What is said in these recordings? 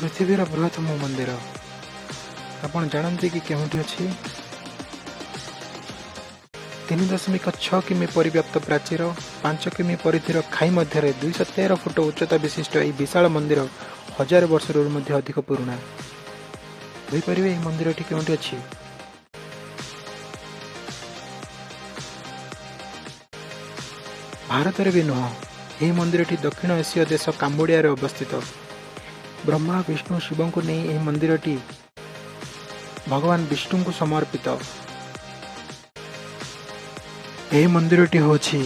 पृथ्वीर बृहत्तम मंदिर आपण जानते कि केउठी अछि 3.6 किमी परिव्याप्त प्राचीर 5 किमी परिधिर खाई मध्य 213 फुट उच्चता विशिष्ट यह विशाल मंदिर हजार वर्ष अधिक पुराणा होईपर यह मंदिर केउठी अछि भारत भी नुह यह मंदिर दक्षिण एशिया देश काम्बोडिया अवस्थित ब्रह्मा विष्णु शिव को नहीं यह मंदिर भगवान विष्णु को समर्पित यह मंदिर होछि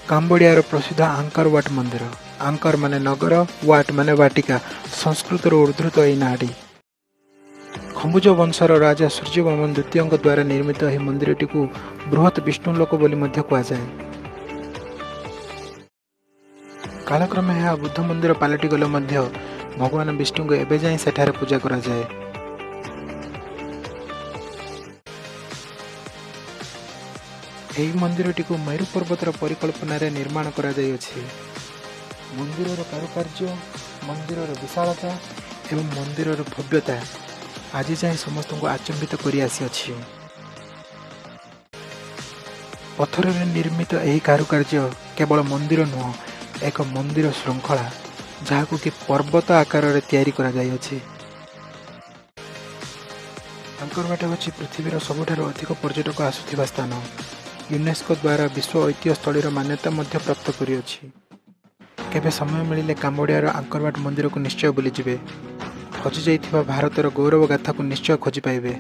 काम्बोडिया प्रसिद्ध आंकर वाट मंदिर। आंकर माने नगर, वाट माने वाटिका। संस्कृत उद्धृत यह नाटी खम्बुज वंशर राजा सूर्यवर्मन द्वितीय द्वारा निर्मित यह मंदिर को बृहत विष्णुलोक बोली कहुए। कालक्रमे यह बुद्ध मंदिर पलटि गले भगवान विष्णु को एबे जाए सेठारे पूजा करा जाए। यह मंदिर को मेरु पर्वतर परिकल्पना रे निर्माण करा जाय अछि। मंदिर कारुकार्य, मंदिर विशालता एवं मंदिर भव्यता आज जाए समस्त को आचंबित करी आसी अछि। पत्थर रे निर्मित यह कारुकार्य केवल मंदिर नुह, एक मंदिर श्रृंखला जहां कि पर्वत आकार रे तैयारी करा जाय अछि। आंकरवाट होछि पृथ्वीर सबुठारु अधिक पर्यटक आसुथिबा स्थान। यूनेस्को द्वारा विश्व ऐतिह्य स्थली मान्यता मध्य प्राप्त करिअछि। केबे समय मिलिले काम्बोडियार आंकरवाट मंदिर को निश्चय बुली जिवे। हजि जाइथिबा भारतर गौरव गाथा को निश्चय खोजी पाइबे।